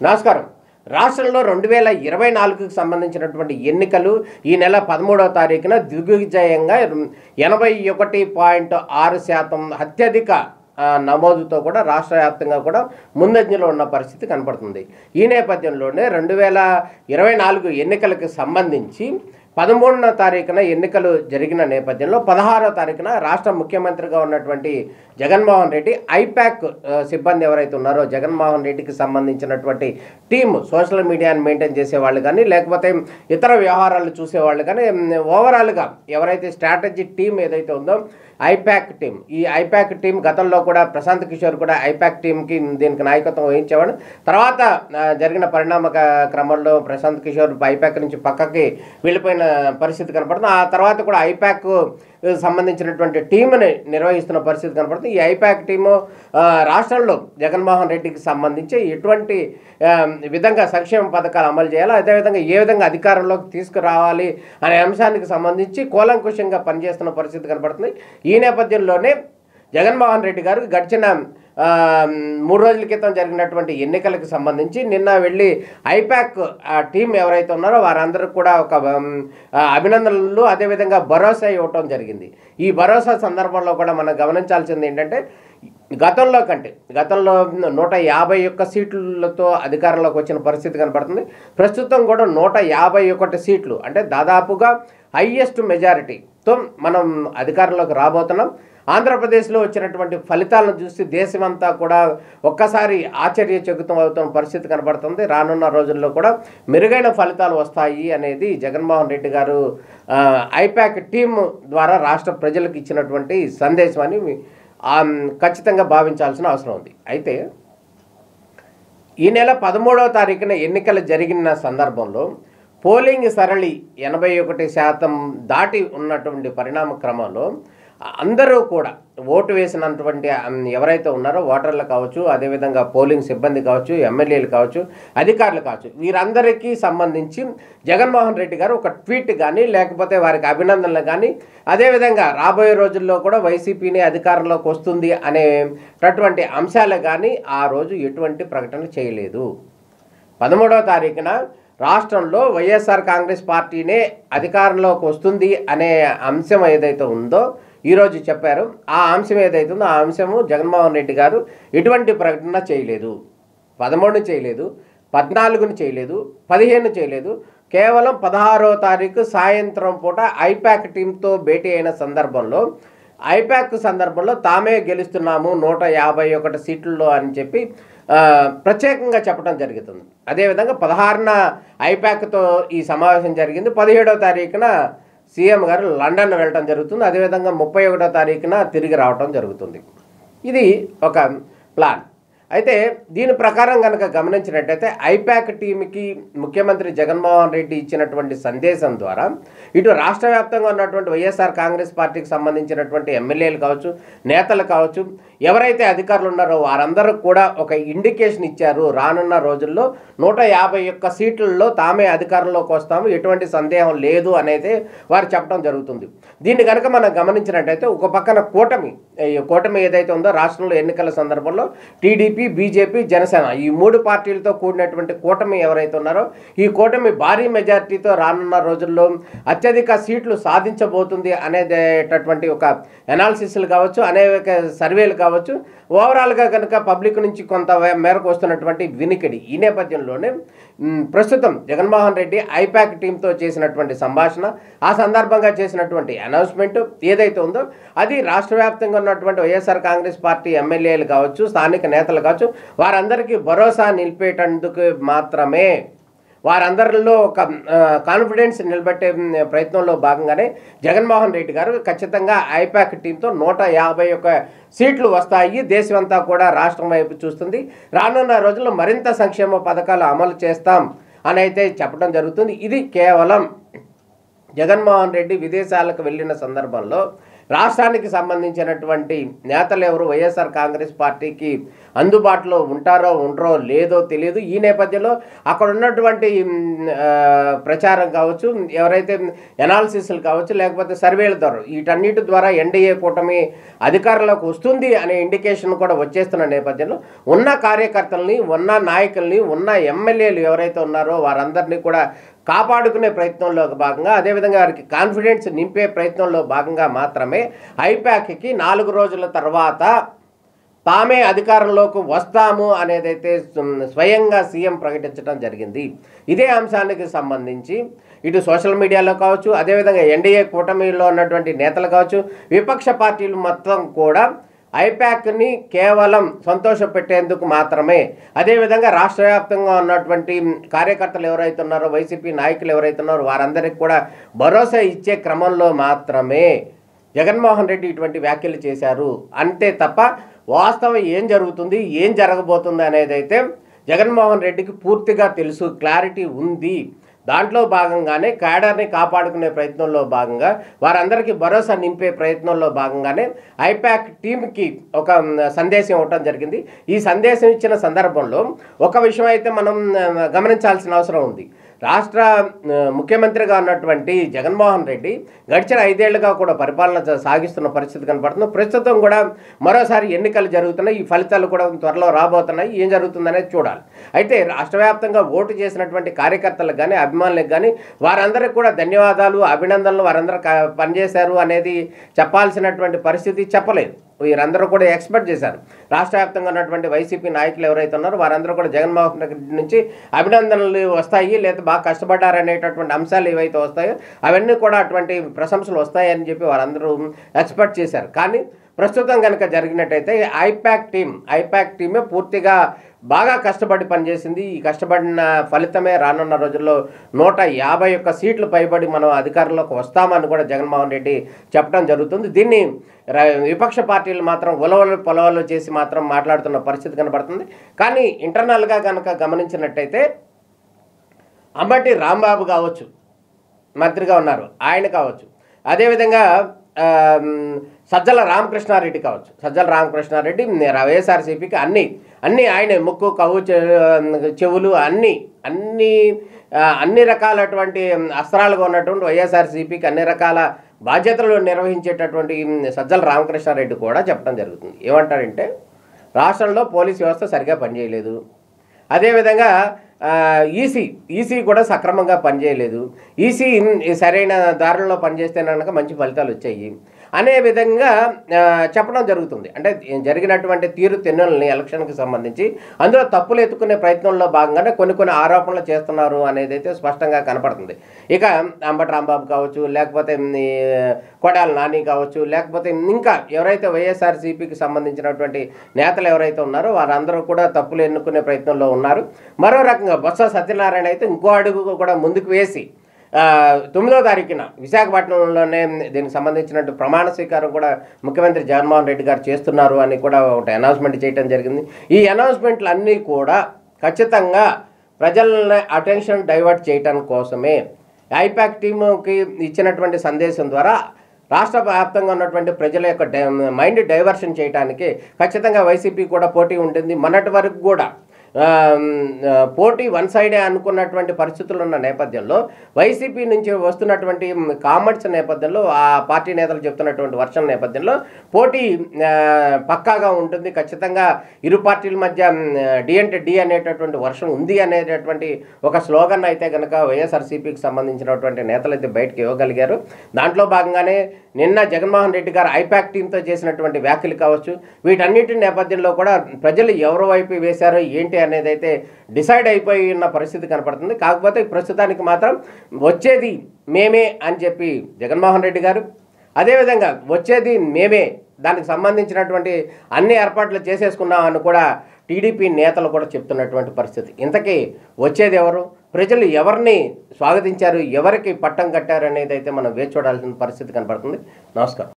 నమస్కారం. రాష్ట్రంలో 2024కు సంబంధించినటువంటి ఎన్నికలు ఈ నెల 13వ తారీఖున దిగ్విజయంగా 81.6% అత్యధిక నమోదుతో కూడా రాష్ట్ర వ్యాప్తంగా కూడా ముందంజలో ఉన్న పరిస్థితి కనపడుతుంది. ఈ నేపథ్యంలోనే 2024 ఎన్నికలకు సంబంధించి 13వ తారీఖున ఎన్నికలు జరిగిన నేపథ్యంలో 16వ తారీఖున రాష్ట్ర ముఖ్యమంత్రిగా ఉన్నటువంటి జగన్మోహన్ రెడ్డి ఐపాక్ సిబ్బంది ఎవరైతే ఉన్నారో జగన్మోహన్ రెడ్డికి సంబంధించినటువంటి టీం సోషల్ మీడియాని మెయింటైన్ చేసేవాళ్ళు కానీ లేకపోతే ఇతర వ్యవహారాలు చూసేవాళ్ళు కానీ ఓవరాల్గా ఎవరైతే స్ట్రాటజీ టీం ఏదైతే ఉందో ఐపాక్ టీం, ఈ ఐపాక్ టీం గతంలో కూడా ప్రశాంత్ కిషోర్ కూడా ఐపాక్ టీంకి దీనికి నాయకత్వం వహించేవాడు. తర్వాత జరిగిన పరిణామ క్రమంలో ప్రశాంత్ కిషోర్ ఐపాక్ నుంచి పక్కకి వెళ్ళిపోయిన పరిస్థితి కనపడుతుంది. ఆ తర్వాత కూడా ఐపాక్ సంబంధించినటువంటి టీంని నిర్వహిస్తున్న పరిస్థితి కనపడుతుంది. ఈ ఐపాక్ టీము రాష్ట్రంలో జగన్మోహన్ రెడ్డికి సంబంధించి ఎటువంటి విధంగా సంక్షేమ పథకాలు అమలు చేయాలో అదేవిధంగా ఏ విధంగా అధికారంలోకి తీసుకురావాలి అనే అంశానికి సంబంధించి కూలంకుషంగా పనిచేస్తున్న పరిస్థితి కనపడుతుంది. ఈ నేపథ్యంలోనే జగన్మోహన్ రెడ్డి గారు గడిచిన 3 రోజుల క్రితం జరిగినటువంటి ఎన్నికలకు సంబంధించి నిన్న వెళ్ళి ఐపాక్ టీం ఎవరైతే ఉన్నారో వారందరికీ కూడా ఒక అభినందనలు అదేవిధంగా భరోసా ఇవ్వటం జరిగింది. ఈ భరోసా సందర్భంలో కూడా మనం గమనించాల్సింది ఏంటంటే గతంలో 151 సీట్లతో అధికారంలోకి వచ్చిన పరిస్థితి కనపడుతుంది. ప్రస్తుతం కూడా 151 సీట్లు అంటే దాదాపుగా హైయెస్ట్ మెజారిటీతో మనం అధికారంలోకి రాబోతున్నాం. ఆంధ్రప్రదేశ్లో వచ్చినటువంటి ఫలితాలను చూసి దేశమంతా కూడా ఒక్కసారి ఆశ్చర్యచకితం అవుతున్న పరిస్థితి కనబడుతుంది. రానున్న రోజుల్లో కూడా మెరుగైన ఫలితాలు వస్తాయి అనేది జగన్మోహన్ రెడ్డి గారు ఐపాక్ టీం ద్వారా రాష్ట్ర ప్రజలకు ఇచ్చినటువంటి సందేశం అని ఖచ్చితంగా భావించాల్సిన అవసరం ఉంది. అయితే ఈ నెల 13వ తారీఖున ఎన్నికలు జరిగిన సందర్భంలో పోలింగ్ సరళి 81% దాటి ఉన్నటువంటి పరిణామ క్రమంలో అందరూ కూడా ఓటు వేసినటువంటి ఎవరైతే ఉన్నారో ఓటర్లు కావచ్చు అదేవిధంగా పోలింగ్ సిబ్బంది కావచ్చు ఎమ్మెల్యేలు కావచ్చు అధికారులు కావచ్చు వీరందరికీ సంబంధించి జగన్మోహన్ రెడ్డి గారు ఒక ట్వీట్ కానీ లేకపోతే వారికి అభినందనలు కానీ అదేవిధంగా రాబోయే రోజుల్లో కూడా వైసీపీని అధికారంలోకి వస్తుంది అనేటటువంటి అంశాలు కానీ ఆ రోజు ఎటువంటి ప్రకటన చేయలేదు. 13వ తారీఖున రాష్ట్రంలో వైఎస్ఆర్ కాంగ్రెస్ పార్టీనే అధికారంలోకి వస్తుంది అనే అంశం ఏదైతే ఉందో ఈరోజు చెప్పారు. ఆ అంశం ఏదైతే ఉందో ఆ అంశము జగన్మోహన్ రెడ్డి గారు ఎటువంటి ప్రకటన చేయలేదు. 13 చేయలేదు, 14 చేయలేదు, 15 చేయలేదు. కేవలం 16వ తారీఖు సాయంత్రం పూట ఐపాక్ టీంతో భేటీ అయిన సందర్భంలో ఐపాక్ సందర్భంలో తామే గెలుస్తున్నాము 151 సీట్లలో అని చెప్పి ప్రత్యేకంగా చెప్పడం జరుగుతుంది. అదేవిధంగా 16న ఐపాక్తో ఈ సమావేశం జరిగింది. 17వ తారీఖున సీఎం గారు లండన్ వెళ్ళటం జరుగుతుంది. అదేవిధంగా 31వ తారీఖున తిరిగి రావటం జరుగుతుంది. ఇది ఒక ప్లాన్. అయితే దీని ప్రకారం కనుక గమనించినట్టయితే ఐపాక్ టీంకి ముఖ్యమంత్రి జగన్మోహన్ రెడ్డి ఇచ్చినటువంటి సందేశం ద్వారా ఇటు రాష్ట్ర వ్యాప్తంగా ఉన్నటువంటి వైఎస్ఆర్ కాంగ్రెస్ పార్టీకి సంబంధించినటువంటి ఎమ్మెల్యేలు కావచ్చు నేతలు కావచ్చు ఎవరైతే అధికారులు ఉన్నారో వారందరూ కూడా ఒక ఇండికేషన్ ఇచ్చారు. రానున్న రోజుల్లో 151 సీట్లలో తామే అధికారంలోకి వస్తాము, ఎటువంటి సందేహం లేదు అనేది వారు చెప్పడం జరుగుతుంది. దీన్ని కనుక మనం గమనించినట్టయితే ఒక పక్కన కూటమి ఏదైతే ఉందో రాష్ట్రంలో ఎన్నికల సందర్భంలో టీడీపీ బీజేపీ జనసేన ఈ 3 పార్టీలతో కూడినటువంటి కూటమి ఎవరైతే ఉన్నారో ఈ కూటమి భారీ మెజారిటీతో రానున్న రోజుల్లో అత్యధిక సీట్లు సాధించబోతుంది అనేటటువంటి ఒక అనాలిసిస్లు కావచ్చు అనేక సర్వేలు కావచ్చు ఓవరాల్గా కనుక పబ్లిక్ నుంచి కొంత మేరకు వస్తున్నటువంటి వినికిడి ఈ నేపథ్యంలోనే ప్రస్తుతం జగన్మోహన్ రెడ్డి ఐపాక్ టీంతో చేసినటువంటి సంభాషణ ఆ సందర్భంగా చేసినటువంటి అనౌన్స్మెంట్ ఏదైతే ఉందో అది రాష్ట్ర వ్యాప్తంగా ఉన్నటువంటి వైఎస్ఆర్ కాంగ్రెస్ పార్టీ ఎమ్మెల్యేలు కావచ్చు స్థానిక నేతలు కావచ్చు వారందరికీ భరోసా నిలిపేటందుకు మాత్రమే వారందరిలో ఒక కాన్ఫిడెన్స్ నిలబెట్టే ప్రయత్నంలో భాగంగానే జగన్మోహన్ రెడ్డి గారు ఖచ్చితంగా ఐపాక్ టీంతో 151 సీట్లు వస్తాయి, దేశమంతా కూడా రాష్ట్రం వైపు చూస్తుంది, రానున్న రోజుల్లో మరింత సంక్షేమ పథకాలు అమలు చేస్తాం అని అయితే చెప్పడం జరుగుతుంది. ఇది కేవలం జగన్మోహన్ రెడ్డి విదేశాలకు వెళ్ళిన సందర్భంలో రాష్ట్రానికి సంబంధించినటువంటి నేతలు ఎవరు వైఎస్ఆర్ కాంగ్రెస్ పార్టీకి అందుబాటులో ఉంటారో ఉండరో లేదో తెలియదు. ఈ నేపథ్యంలో అక్కడ ఉన్నటువంటి ప్రచారం కావచ్చు, ఎవరైతే ఎనాలిసిస్లు కావచ్చు, లేకపోతే సర్వేల ద్వారా వీటన్నిటి ద్వారా ఎన్డీఏ కూటమి అధికారంలోకి వస్తుంది అనే ఇండికేషన్ కూడా వచ్చేస్తున్న నేపథ్యంలో ఉన్న కార్యకర్తల్ని, ఉన్న నాయకుల్ని, ఉన్న ఎమ్మెల్యేలు ఎవరైతే ఉన్నారో వారందరినీ కూడా కాపాడుకునే ప్రయత్నంలో భాగంగా, అదేవిధంగా వారికి కాన్ఫిడెన్స్ నింపే ప్రయత్నంలో భాగంగా మాత్రమే ఐపాక్కి 4 రోజుల తర్వాత తామే అధికారంలోకి వస్తాము అనేదైతే స్వయంగా సీఎం ప్రకటించడం జరిగింది. ఇదే అంశానికి సంబంధించి ఇటు సోషల్ మీడియాలో కావచ్చు, అదేవిధంగా ఎన్డీఏ కూటమిలో ఉన్నటువంటి నేతలు కావచ్చు, విపక్ష పార్టీలు మొత్తం కూడా ఐపాక్ని కేవలం సంతోషపెట్టేందుకు మాత్రమే, అదేవిధంగా రాష్ట్ర వ్యాప్తంగా ఉన్నటువంటి కార్యకర్తలు ఎవరైతే ఉన్నారో, వైసీపీ నాయకులు ఎవరైతే ఉన్నారో వారందరికీ కూడా భరోసా ఇచ్చే క్రమంలో మాత్రమే జగన్మోహన్ రెడ్డి ఇటువంటి వ్యాఖ్యలు చేశారు అంతే తప్ప వాస్తవం ఏం జరుగుతుంది, ఏం జరగబోతుంది అనేదైతే జగన్మోహన్ రెడ్డికి పూర్తిగా తెలుసు, క్లారిటీ ఉంది. దాంట్లో భాగంగానే క్యాడర్ని కాపాడుకునే ప్రయత్నంలో భాగంగా, వారందరికీ భరోసా నింపే ప్రయత్నంలో భాగంగానే ఐపాక్ టీంకి ఒక సందేశం ఇవ్వటం జరిగింది. ఈ సందేశం ఇచ్చిన సందర్భంలో ఒక విషయం అయితే మనం గమనించాల్సిన అవసరం ఉంది. రాష్ట్ర ముఖ్యమంత్రిగా ఉన్నటువంటి జగన్మోహన్ రెడ్డి గడిచిన 5 ఏళ్లుగా కూడా పరిపాలన సాగిస్తున్న పరిస్థితి కనపడుతుంది. ప్రస్తుతం కూడా మరోసారి ఎన్నికలు జరుగుతున్నాయి, ఈ ఫలితాలు కూడా త్వరలో రాబోతున్నాయి. ఏం జరుగుతుందనేది చూడాలి. అయితే రాష్ట్ర వ్యాప్తంగా ఓటు చేసినటువంటి కార్యకర్తలకు కానీ, అభిమానులకు కానీ వారందరికీ కూడా ధన్యవాదాలు, అభినందనలు, వారందరూ పనిచేశారు అనేది చెప్పాల్సినటువంటి పరిస్థితి చెప్పలేదు. వీరందరూ కూడా ఎక్స్పెక్ట్ చేశారు. రాష్ట్ర వ్యాప్తంగా ఉన్నటువంటి వైసీపీ నాయకులు ఎవరైతే ఉన్నారో వారందరూ కూడా జగన్మోహన్ రెడ్డి నుంచి అభినందనలు వస్తాయి, లేదా బాగా కష్టపడ్డారనేటటువంటి అంశాలు ఏవైతే వస్తాయో అవన్నీ కూడా అటువంటి ప్రశంసలు వస్తాయని చెప్పి వారందరూ ఎక్స్పెక్ట్ చేశారు. కానీ ప్రస్తుతం కనుక జరిగినట్టయితే ఐపాక్ టీమే పూర్తిగా బాగా కష్టపడి పనిచేసింది. ఈ కష్టపడిన ఫలితమే రానున్న రోజుల్లో 151 సీట్లు పైబడి మనం అధికారంలోకి వస్తామని కూడా జగన్మోహన్ రెడ్డి చెప్పడం జరుగుతుంది. దీన్ని విపక్ష పార్టీలు మాత్రం ఉలవలు పొలవలు చేసి మాత్రం మాట్లాడుతున్న పరిస్థితి కనబడుతుంది. కానీ ఇంటర్నల్గా కనుక గమనించినట్టయితే అంబటి రాంబాబు కావచ్చు, మంత్రిగా ఉన్నారు, ఆయన కావచ్చు, అదేవిధంగా సజ్జల రామకృష్ణారెడ్డి కావచ్చు. సజ్జల రామకృష్ణారెడ్డి వైఎస్ఆర్సీపీకి అన్నీ ఆయనే, ముక్కు, కవ్వు, చెవులు అన్ని రకాలటువంటి అస్త్రాలుగా ఉన్నటువంటి వైఎస్ఆర్సీపీకి అన్ని రకాల బాధ్యతలు నిర్వహించేటటువంటి సజ్జల రామకృష్ణారెడ్డి కూడా చెప్పడం జరుగుతుంది. ఏమంటారంటే రాష్ట్రంలో పోలీస్ వ్యవస్థ సరిగా పనిచేయలేదు, అదేవిధంగా ఈసీ కూడా సక్రమంగా పనిచేయలేదు, ఈసీ సరైన దారుల్లో పనిచేస్తే కనుక మంచి ఫలితాలు వచ్చాయి అనే విధంగా చెప్పడం జరుగుతుంది. అంటే జరిగినటువంటి తీరుతెన్నులని ఎలక్షన్కి సంబంధించి అందులో తప్పులు ఎత్తుకునే ప్రయత్నంలో భాగంగానే కొన్ని ఆరోపణలు చేస్తున్నారు అనేది అయితే స్పష్టంగా కనపడుతుంది. ఇక అంబటి రాంబాబు కావచ్చు, లేకపోతే కొడాలి నాని కావచ్చు, లేకపోతే ఇంకా ఎవరైతే వైఎస్ఆర్సీపీకి సంబంధించినటువంటి నేతలు ఎవరైతే ఉన్నారో వారందరూ కూడా తప్పులు ఎన్నుకునే ప్రయత్నంలో ఉన్నారు. మరో రకంగా బొత్స సత్యనారాయణ అయితే ఇంకో అడుగు కూడా ముందుకు వేసి 9వ తారీఖున విశాఖపట్నంలోనే దీనికి సంబంధించినట్టు ప్రమాణ స్వీకారం కూడా ముఖ్యమంత్రి జగన్మోహన్ రెడ్డి గారు చేస్తున్నారు అని కూడా ఒకటి అనౌన్స్మెంట్ చేయడం జరిగింది. ఈ అనౌన్స్మెంట్లు అన్నీ కూడా ఖచ్చితంగా ప్రజల అటెన్షన్ డైవర్ట్ చేయడం కోసమే ఐపాక్ టీముకి ఇచ్చినటువంటి సందేశం ద్వారా రాష్ట్ర వ్యాప్తంగా ఉన్నటువంటి ప్రజల యొక్క మైండ్ డైవర్షన్ చేయడానికి ఖచ్చితంగా వైసీపీ కూడా పోటీ ఉంటుంది. మొన్నటి వరకు కూడా పోటీ వన్ సైడే అనుకున్నటువంటి పరిస్థితులు ఉన్న నేపథ్యంలో వైసీపీ నుంచి వస్తున్నటువంటి కామెంట్స్ నేపథ్యంలో, ఆ పార్టీ నేతలు చెప్తున్నటువంటి వర్షం నేపథ్యంలో పోటీ పక్కాగా ఉంటుంది. ఖచ్చితంగా ఇరు పార్టీల మధ్య డి అంటే డి అనేటటువంటి వర్షం ఉంది అనేటటువంటి ఒక స్లోగన్ అయితే కనుక వైఎస్ఆర్సీపీకి సంబంధించినటువంటి నేతలు అయితే బయటకు ఇవ్వగలిగారు. దాంట్లో భాగంగానే నిన్న జగన్మోహన్ రెడ్డి గారు ఐపాక్ టీంతో చేసినటువంటి వ్యాఖ్యలు కావచ్చు, వీటన్నిటి నేపథ్యంలో కూడా ప్రజలు ఎవరి వైపు వేశారో ఏంటి అనేది అయితే డిసైడ్ అయిపోయి ఉన్న పరిస్థితి కనపడుతుంది. కాకపోతే ప్రస్తుతానికి మాత్రం వచ్చేది మేమే అని చెప్పి జగన్మోహన్ రెడ్డి గారు, అదేవిధంగా వచ్చేది మేమే, దానికి సంబంధించినటువంటి అన్ని ఏర్పాట్లు చేసేసుకున్నామని కూడా టీడీపీ నేతలు కూడా చెప్తున్నటువంటి పరిస్థితి. ఇంతకీ వచ్చేది ఎవరు, ప్రజలు ఎవరిని స్వాగతించారు, ఎవరికి పట్టం కట్టారు అనేది అయితే మనం వేచి చూడాల్సిన పరిస్థితి కనపడుతుంది. నమస్కారం.